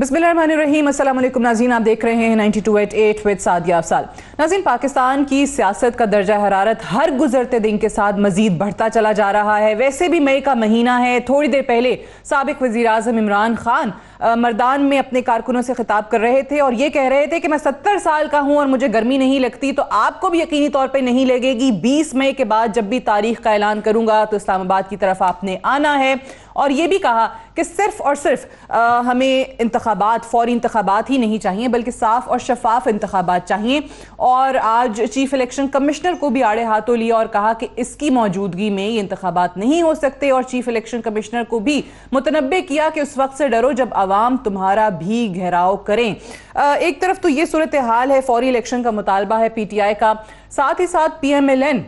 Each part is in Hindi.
बिस्मिल्लाहिर्रहमानिर्रहीम। अस्सलाम वालेकुम नाज़रीन, आप देख रहे हैं 92.8 विद सादिया अफसाल। नाज़रीन, पाकिस्तान की सियासत का दर्जा हरारत हर गुजरते दिन के साथ मजीद बढ़ता चला जा रहा है। वैसे भी मई का महीना है। थोड़ी देर पहले साबिक वज़ीर आज़म इमरान खान मर्दान में अपने कारकुनों से खिताब कर रहे थे और ये कह रहे थे कि मैं 70 साल का हूं और मुझे गर्मी नहीं लगती, तो आपको भी यकीनी तौर पे नहीं लगेगी। 20 मई के बाद जब भी तारीख का ऐलान करूंगा तो इस्लामाबाद की तरफ आपने आना है। और ये भी कहा कि सिर्फ और सिर्फ हमें इंतखाबात, फौरी इंतखाबात ही नहीं चाहिए बल्कि साफ और शफाफ इंतखाबात चाहिए। और आज चीफ इलेक्शन कमिश्नर को भी आड़े हाथों लिया और कहा कि इसकी मौजूदगी में ये इंतखाबात नहीं हो सकते। और चीफ इलेक्शन कमिश्नर को भी मुतनब्बे किया कि उस वक्त से डरो जब आवाम तुम्हारा भी घेराव करें। एक तरफ तो ये सूरत हाल है, फौरी इलेक्शन का मुतालबा है PTI का, साथ ही साथ PMLN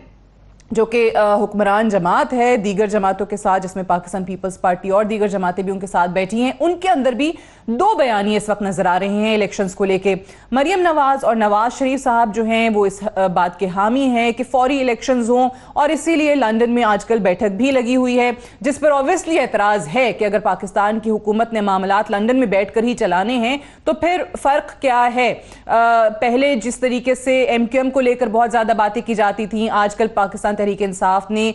जो कि हुक्मरान जमात है, दीगर जमातों के साथ जिसमें पाकिस्तान पीपल्स पार्टी और दीगर जमातें भी उनके साथ बैठी हैं, उनके अंदर भी दो बयानी इस वक्त नजर आ रहे हैं इलेक्शंस को लेके। मरियम नवाज और नवाज शरीफ साहब जो हैं वो इस बात के हामी हैं कि फौरी इलेक्शंस हों और इसीलिए लंदन में आजकल बैठक भी लगी हुई है, जिस पर ऑब्वियसली एतराज है कि अगर पाकिस्तान की हुकूमत ने मामलात लंदन में बैठकर ही चलाने हैं तो फिर फर्क क्या है। पहले जिस तरीके से MQM को लेकर बहुत ज्यादा बातें की जाती थी, आजकल पाकिस्तान तहरीक इंसाफ ने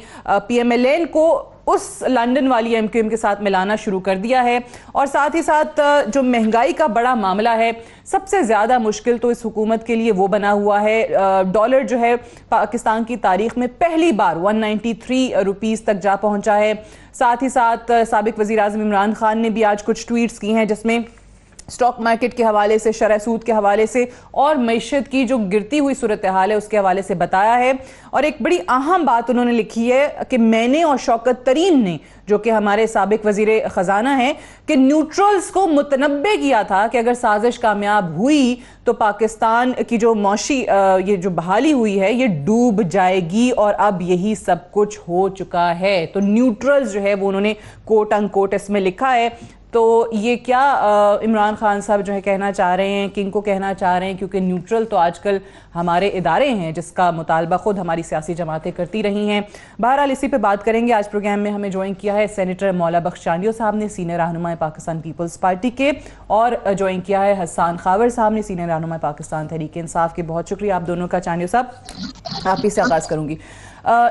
PMLN को उस लंदन वाली MQM के साथ मिलाना शुरू कर दिया है। और साथ ही साथ जो महंगाई का बड़ा मामला है, सबसे ज्यादा मुश्किल तो इस हुकूमत के लिए वो बना हुआ है। डॉलर जो है पाकिस्तान की तारीख में पहली बार 193 रुपीस तक जा पहुंचा है। साथ ही साथ साबिक वजीर आज़म इमरान खान ने भी आज कुछ ट्वीट्स की हैं जिसमें स्टॉक मार्केट के हवाले से, शरह सूद के हवाले से और मईशत की जो गिरती हुई सूरत हाल है उसके हवाले से बताया है। और एक बड़ी अहम बात उन्होंने लिखी है कि मैंने और शौकत तरीन ने, जो कि हमारे साबिक वजीर खजाना हैं, कि न्यूट्रल्स को मुतनब्बे किया था कि अगर साजिश कामयाब हुई तो पाकिस्तान की जो मौशी ये जो बहाली हुई है ये डूब जाएगी और अब यही सब कुछ हो चुका है। तो न्यूट्रल्स जो है वो उन्होंने कोट अनकोट इसमें लिखा है। तो ये क्या इमरान खान साहब जो है कहना चाह रहे हैं, किंग को कहना चाह रहे हैं, क्योंकि न्यूट्रल तो आजकल हमारे इदारे हैं जिसका मुतालबा खुद हमारी सियासी जमातें करती रही हैं। बहरहाल इसी पे बात करेंगे। आज प्रोग्राम में हमें ज्वाइन किया है सेनेटर मौला बख्श चांडियो साहब ने, सीनियर रहनुमा पाकिस्तान पीपल्स पार्टी के, और ज्वाइन किया है हसन खावर साहब ने, सीनियर रहनुमा पाकिस्तान तहरीक इंसाफ के। बहुत शुक्रिया आप दोनों का। चांडियो साहब, आप ही से आगाज़ करूँगी।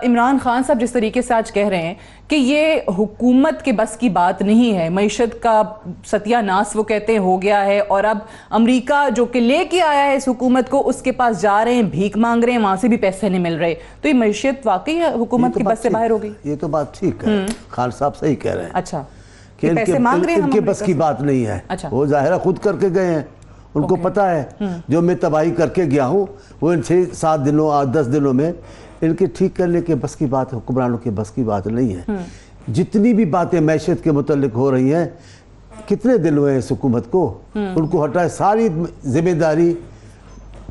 इमरान खान साहब जिस तरीके से आज कह रहे हैं कि ये हुकूमत के बस की बात नहीं है, मईशत का सत्यानाश वो कहते हैं हो गया है और अब अमेरिका जो कि लेके आया है इस हुकूमत को उसके पास जा रहे हैं, भीख मांग रहे हैं, वहां से भी पैसे नहीं मिल रहे, तो ये मईशत वाकई हुकूमत की बस से बाहर हो गई। ये तो बात ठीक है, खान साहब सही कह रहे हैं। अच्छा, कि पैसे मांग रहे हैं, इनके बस की बात नहीं है। अच्छा, वो जाहिर खुद करके गए हैं, उनको पता है जो मैं तबाही करके गया हूँ वो इन 6-7 दिनों 10 दिनों में इनके ठीक करने के बस की बात, हुक्मरानों के बस की बात नहीं है। जितनी भी बातें मैशत के मुतल्लिक हो रही हैं, कितने दिन हुए इस हुकूमत को, उनको हटाए, सारी जिम्मेदारी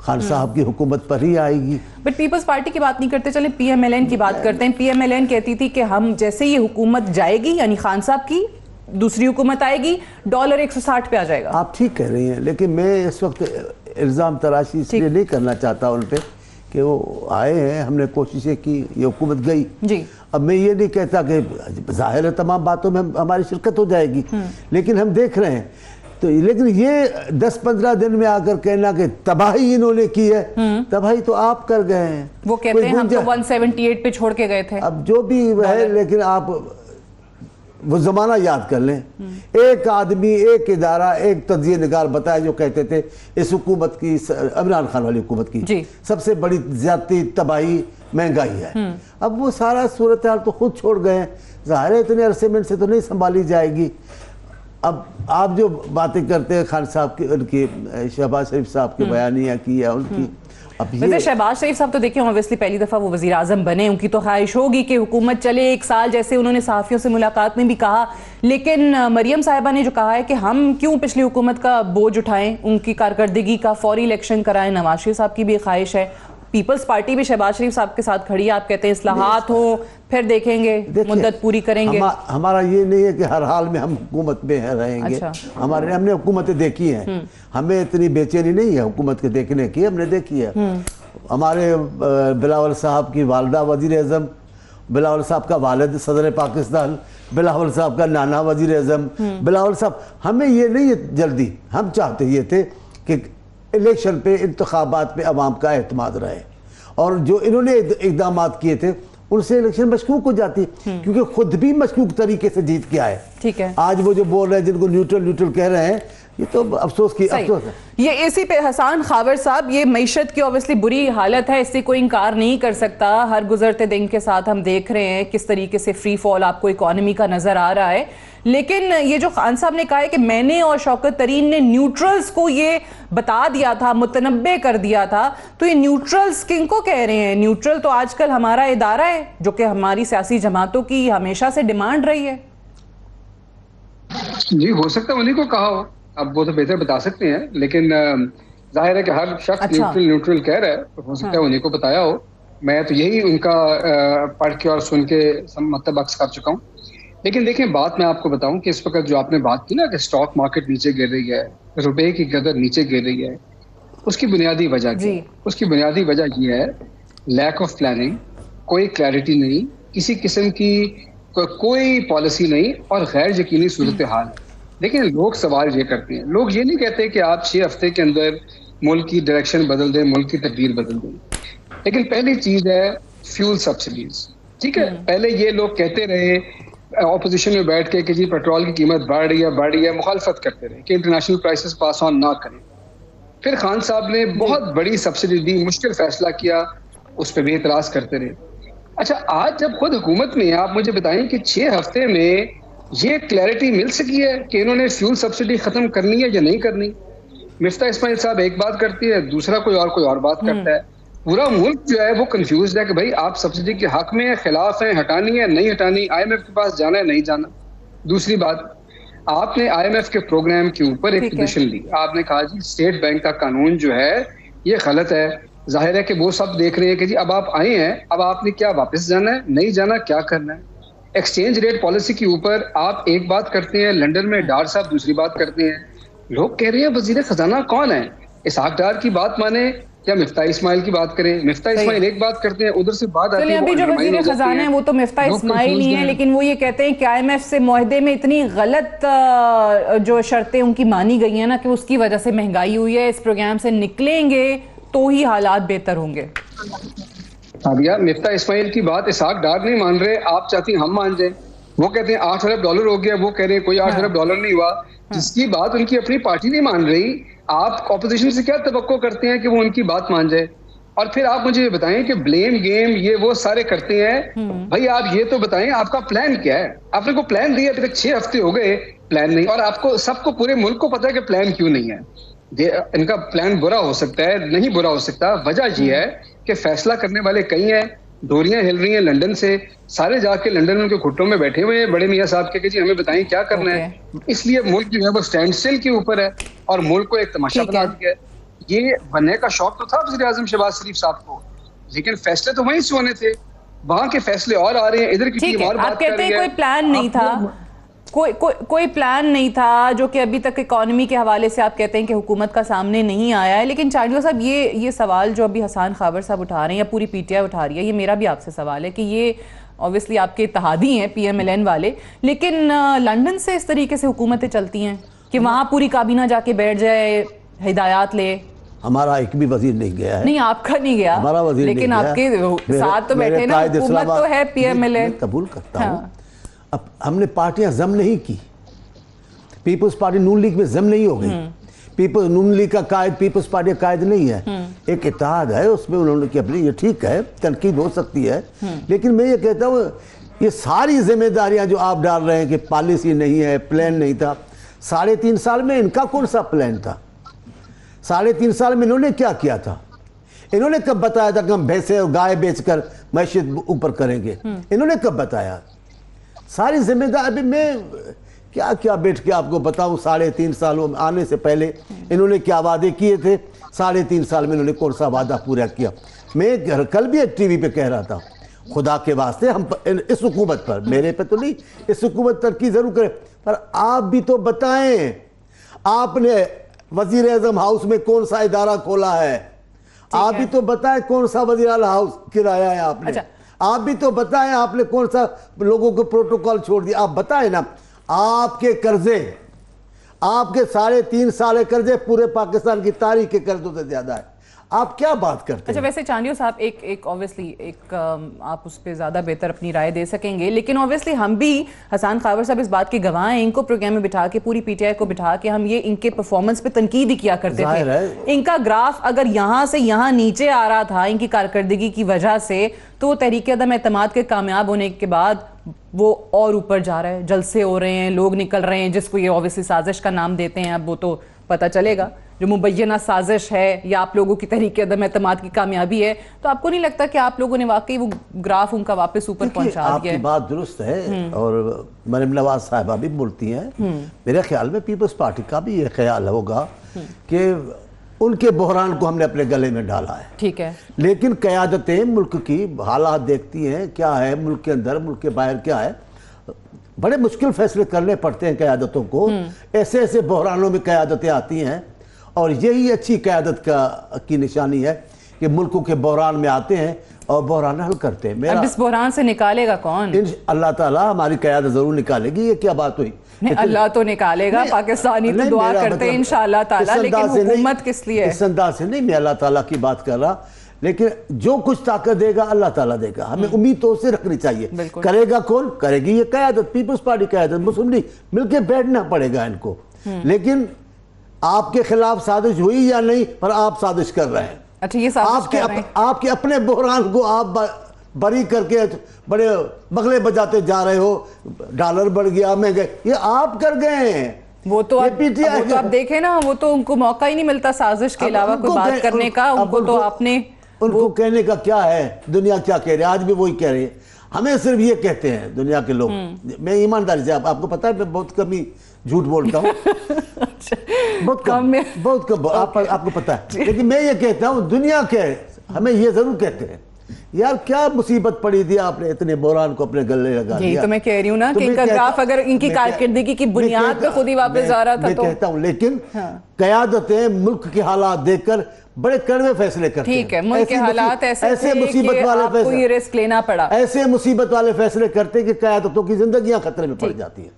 खान साहब की हुकूमत पर ही आएगी। बट पीपल्स पार्टी की बात नहीं करते, चले PMLN की बात करते हैं। PMLN कहती थी कि हम जैसे ये हुकूमत जाएगी, यानी खान साहब की दूसरी हुकूमत आएगी, डॉलर 160 पे आ जाएगा। आप ठीक कह रही हैं, लेकिन मैं इस वक्त इल्ज़ाम तराशी इसलिए नहीं करना चाहता उन पर कि वो आए हैं, हमने कोशिशें की, ये हुकूमत गई जी। अब मैं ये नहीं कहता कि जाहिर है तमाम बातों में हमारी शिरकत हो जाएगी, लेकिन हम देख रहे हैं तो, लेकिन ये 10-15 दिन में आकर कहना कि तबाही इन्होंने की है, तबाही तो आप कर गए हैं। वो कहते हैं हम तो 178 पे छोड़ के गए थे। अब जो भी है, लेकिन आप वो जमाना याद कर लें, एक आदमी, एक इदारा, एक तज्जिया निगार बताया जो कहते थे इस हुकूमत की, इमरान खान वाली हुकूमत की सबसे बड़ी ज्यादती तबाही महंगाई है। अब वो सारा सूरत हाल तो खुद छोड़ गए, ज़ाहिर है इतने अरसे में से तो नहीं संभाली जाएगी। अब आप जो बातें करते हैं खान साहब की, उनकी शहबाज शरीफ साहब की बयानियाँ की है उनकी, वैसे शहबाज शरीफ साहब तो देखिए ऑब्वियसली पहली दफा वो वजीर आजम बने, उनकी तो ख्वाहिश होगी कि हुकूमत चले 1 साल, जैसे उन्होंने सहाफ़ियों से मुलाकात में भी कहा। लेकिन मरियम साहिबा ने जो कहा है कि हम क्यों पिछली हुकूमत का बोझ उठाएं, उनकी कारकर्दगी का फौरी इलेक्शन कराएं। नवाज शरीफ साहब की भी ख्वाहिश है, पीपल्स पार्टी भी शहबाज शरीफ साहब के साथ खड़ी है। आप कहते हैं इस्लाहात हो, फिर देखेंगे, मुद्दत पूरी करेंगे। हमारा ये नहीं है कि हर हाल में हम हुकूमत में रहेंगे। अच्छा। हमने हुकूमतें देखी हैं, हमें इतनी बेचैनी नहीं है हुकूमत के देखने की, हमने देखी है। हमारे बिलावल साहब की वालदा वजीर आज़म, बिलावल साहब का वालिद सदर पाकिस्तान, बिलावल साहब का नाना वजीर आजम, बिलावल साहब, हमें ये नहीं है जल्दी, हम चाहते ये थे कि इलेक्शन पे, इंतखाबात पे अवाम का एतमाद रहे, और जो इन्होंने इकदाम किए थे उनसे इलेक्शन मशकूक हो जाती, क्योंकि खुद भी मशकूक तरीके से जीत के आए। ठीक है, आज वो जो बोल रहे हैं, जिनको न्यूट्रल न्यूट्रल कह रहे हैं, ये तो अफसोस है। ये इसी पे हसन खावर साहब, ये मईशत की ऑब्वियसली बुरी हालत है, इससे कोई इनकार नहीं कर सकता। हर गुजरते दिन के साथ हम देख रहे हैं किस तरीके से फ्री फॉल आपको इकोनॉमी का नजर आ रहा है। लेकिन ये जो खान साहब ने कहा है कि मैंने और शौकत तरीन ने न्यूट्रल्स को ये बता दिया था, मुतनब्बे कर दिया था, तो ये न्यूट्रल्स किनको कह रहे हैं? न्यूट्रल तो आजकल हमारा इदारा है जो कि हमारी सियासी जमातों की हमेशा से डिमांड रही है। जी, हो सकता है उन्हीं को कहा हो, अब वो तो बेहतर बता सकते हैं, लेकिन जाहिर है कि हर शख्स न्यूट्रल कह रहा है, तो हो सकता है उन्हीं को बताया हो। मैं तो यही उनका पढ़ के और सुन के मतलब अक्स कर चुका हूँ। लेकिन देखिए, बात मैं आपको बताऊं कि इस वक्त जो आपने बात की ना कि स्टॉक मार्केट नीचे गिर रही है, रुपए की कदर नीचे गिर रही है, उसकी बुनियादी वजह क्या है? उसकी बुनियादी वजह ये है लैक ऑफ प्लानिंग, कोई क्लैरिटी नहीं, किसी किस्म की कोई पॉलिसी नहीं और गैर यकीनी सूरत हाल। देखिए, लोग सवाल ये करते हैं, लोग ये नहीं कहते कि आप 6 हफ्ते के अंदर मुल्क की डायरेक्शन बदल दें, मुल्क की तकदीर बदल दें। लेकिन पहली चीज है फ्यूल सब्सिडीज। ठीक है, पहले ये लोग कहते रहे ऑपोजिशन में बैठ के कि जी पेट्रोल की कीमत बढ़ रही है, मुखालफत करते रहे कि इंटरनेशनल प्राइसेस पास ऑन ना करें। फिर खान साहब ने बहुत बड़ी सब्सिडी दी, मुश्किल फैसला किया, उस पर भी एतराज करते रहे। अच्छा, आज जब खुद हुकूमत में आप मुझे बताएं कि 6 हफ्ते में ये क्लैरिटी मिल सकी है कि इन्होंने फ्यूल सब्सिडी खत्म करनी है या नहीं करनी। मिफ्ता इस्माइल साहब एक बात करती है, दूसरा कोई और बात करता है। पूरा मुल्क जो है वो कंफ्यूज है कि भाई आप सब्सिडी के हक में है, खिलाफ हैं, हटानी है नहीं हटानी, IMF के पास जाना है नहीं जाना। दूसरी बात, आपने IMF के प्रोग्राम के ऊपर एक पोजीशन ली, आपने कहा जी स्टेट बैंक का कानून जो है ये गलत है। जाहिर है कि वो सब देख रहे हैं कि जी अब आप आए हैं, अब आपने क्या वापस जाना है, नहीं जाना, क्या करना है। एक्सचेंज रेट पॉलिसी के ऊपर आप एक बात करते हैं, लंदन में डार साहब दूसरी बात करते हैं। लोग कह रहे हैं वजीर खजाना कौन है, इसहाक डार की बात माने या मिफ्ता इस्माइल की बात करें। मिफ्ता इस्माइल एक बात करते हैं, उधर से बात आती है अभी जो वजीर खजाना है वो तो मिफ्ता इस्माइल ही है, लेकिन वो ये कहते हैं कि IMF से मुआहदे में इतनी गलत जो शर्तें उनकी मानी गई हैं ना कि उसकी वजह से महंगाई हुई है। इस प्रोग्राम से निकलेंगे तो ही हालात बेहतर होंगे। सादिया, मिफ्ता इस्माइल की बात इसहाक डार नहीं मान रहे, आप चाहती हम मान जाए। वो कहते हैं $8 अरब हो गया, वो कह रहे हैं कोई $8 अरब नहीं हुआ, जिसकी बात उनकी अपनी पार्टी नहीं मान रही। आप ऑपोजिशन से क्या तवक्को करते हैं कि वो उनकी बात मान जाए? और फिर आप मुझे ये बताएं कि ब्लेम गेम ये वो सारे करते हैं। भाई आप ये तो बताएं आपका प्लान क्या है? आपने को प्लान दिया, अभी तक 6 हफ्ते हो गए, प्लान नहीं। और आपको सबको पूरे मुल्क को पता है कि प्लान क्यों नहीं है। इनका प्लान बुरा हो सकता है, नहीं बुरा हो सकता, वजह ये है कि फैसला करने वाले कई हैं, डोरियां हिल रही हैं लंदन से, सारे जाके लंदन में उनके घुटनों में बैठे हुए हैं बड़े मियाँ साहब के कि जी हमें बताएं क्या करना है। इसलिए मुल्क जो है वो स्टैंड स्टिल के ऊपर है और मुल्क को एक तमाशा बना दिया है। ये बनने का शौक तो था वज़ीर आज़म शहबाज शरीफ साहब को, लेकिन फैसले तो वहीं से होने थे, वहां के फैसले और आ रहे हैं, इधर की टीम और बात कर रही है। कोई प्लान नहीं था, कोई प्लान नहीं था जो कि अभी तक इकोनॉमी के हवाले से आप कहते हैं कि हुकूमत का सामने नहीं आया है। लेकिन चांडियों साहब, ये सवाल जो अभी हसन खावर साहब उठा रहे हैं या पूरी PTI उठा रही है, ये मेरा भी आपसे सवाल है कि ये ऑब्वियसली आपके इत्तेहादी हैं PMLN वाले, लेकिन लंदन से इस तरीके से हुकूमतें चलती हैं कि वहाँ पूरी काबीना जाके बैठ जाए, हिदायत ले। हमारा एक भी वजीर नहीं गया है। नहीं, आपका नहीं गया, हमारा वजीर लेकिन आपके साथ तो बैठे ना, हुकूमत तो है PMLN। कबूल करता हूँ। अब हमने पार्टियां जम नहीं की, पीपल्स पार्टी नून लीग में जम नहीं हो गई। पीपल्स नून लीग का कायद पीपल्स पार्टी का कायद नहीं है, एक इत्तेहाद है, उसमें उन्होंने की अपनी, ये ठीक है, तनकीद हो सकती है, लेकिन मैं ये कहता हूँ ये सारी जिम्मेदारियां जो आप डाल रहे हैं कि पॉलिसी नहीं है, प्लान नहीं था, 3.5 साल में इनका कौन सा प्लान था? 3.5 साल में इन्होंने क्या किया था? इन्होंने कब बताया था कि हम भैंसे और गाय बेचकर मैशियत ऊपर करेंगे? इन्होंने कब बताया? सारी जिम्मेदारी, अभी मैं क्या क्या बैठ के आपको बताऊं, 3.5 सालों में आने से पहले इन्होंने क्या वादे किए थे, 3.5 साल में इन्होंने कौन सा वादा पूरा किया? मैं कल भी टीवी पे कह रहा था, खुदा के वास्ते हम इस हुकूमत पर, मेरे पे तो नहीं, इस हुकूमत पर की जरूर करें, पर आप भी तो बताएं, आपने वजीर आजम हाउस में कौन सा इदारा खोला है? आप भी तो बताएं कौन सा वजीर आला हाउस किराया है आपने? आप भी तो बताएं, आपने कौन सा लोगों को प्रोटोकॉल छोड़ दिया, आप बताएं ना। आपके कर्जे, आपके 3.5 साल कर्जे पूरे पाकिस्तान की तारीख के कर्जों से ज्यादा है। आप क्या बात करते हैं? अच्छा, वैसे चांडियो साहब एक ऑब्वियसली आप उस पर ज़्यादा बेहतर अपनी राय दे सकेंगे, लेकिन ऑब्वियसली हम भी, हसन खावर साहब इस बात के गवाह हैं, इनको प्रोग्राम में बिठा के, पूरी पीटीआई को बिठा के हम ये इनके परफॉर्मेंस पे तनकीद ही किया करते थे। इनका ग्राफ अगर यहाँ से यहाँ नीचे आ रहा था इनकी कारकर्दगी की वजह से, तो तहरीक अदम एतमाद के कामयाब होने के बाद वो और ऊपर जा रहा है, जलसे हो रहे हैं, लोग निकल रहे हैं, जिसको ये ऑब्वियसली साजिश का नाम देते हैं। अब वो तो पता चलेगा जो मुबैना साजिश है या आप लोगों की तहरीक अदम एतमाद की कामयाबी है। तो आपको नहीं लगता कि आप लोगों ने वाकई वो ग्राफ उनका वापस ऊपर पहुंचा दिया है? आपकी बात दुरुस्त है और मरियम नवाज साहिबा भी बोलती हैं। मेरे ख्याल में पीपल्स पार्टी का भी ये ख्याल होगा कि उनके बहरान को हमने अपने गले में डाला है। ठीक है, लेकिन क़यादतें मुल्क की हालात देखती हैं, क्या है मुल्क के अंदर, मुल्क के बाहर क्या है। बड़े मुश्किल फैसले करने पड़ते हैं क़यादतों को। ऐसे ऐसे बहरानों में क़यादतें आती हैं और यही अच्छी क़यादत की निशानी है कि मुल्कों के बहरान में आते हैं और बहरान हल करते हैं। अब इस बहरान से निकालेगा कौन? अल्लाह ताला हमारी क़यादत जरूर निकालेगी। ये क्या बात हुई? अल्लाह तो निकालेगा, पाकिस्तानी तो दुआ करते हैं इंशाअल्लाह ताला, लेकिन हुकूमत किस लिए? इस अंदाज से नहीं मैं अल्लाह ताला की बात कर रहा, लेकिन जो कुछ ताकत देगा अल्लाह ताला देगा। हमें उम्मीद तो उससे रखनी चाहिए। करेगा कौन? करेगी ये क़यादत, पीपल्स पार्टी क़यादत, मुस्लिम लीग। मिलकर बैठना पड़ेगा इनको। लेकिन आपके खिलाफ साजिश हुई या नहीं, पर आप साजिश कर रहे हैं। अच्छा, ये आपके अपने बहरान को आप बरी करके बड़े बगले बजाते जा रहे हो। डॉलर बढ़ गया, महंगाई, ये आप कर गए हैं। वो तो आप देखें ना, वो तो उनको मौका ही नहीं मिलता साजिश के अलावा कोई बात करने का। उनको तो आपने उनको कहने का क्या है? दुनिया क्या कह रही है? आज भी वही कह रही है। हमें सिर्फ ये कहते हैं दुनिया के लोग। मैं ईमानदारी से, आपको पता है मैं बहुत कम ही झूठ बोलता हूँ। बहुत कम, आपको पता है। लेकिन मैं ये कहता हूँ दुनिया के हमें ये जरूर कहते हैं, यार क्या मुसीबत पड़ी थी, आपने इतने बहरान को अपने गले लगा दिया। तो मैं कह रही हूँ ना कि इनका ग्राफ अगर इनकी कारकर्दगी की बुनियाद पे खुद ही वापस आ रहा था। तो कहता हूँ, लेकिन क़यादतें मुल्क के हालात देखकर बड़े कड़वे फैसले करते हैं। ठीक है, मुल्क के हालात ऐसे मुसीबत वाले फैसले, रिस्क लेना पड़ा, ऐसे मुसीबत वाले फैसले करते कि क़यादतों की जिंदगियां खतरे में पड़ जाती है।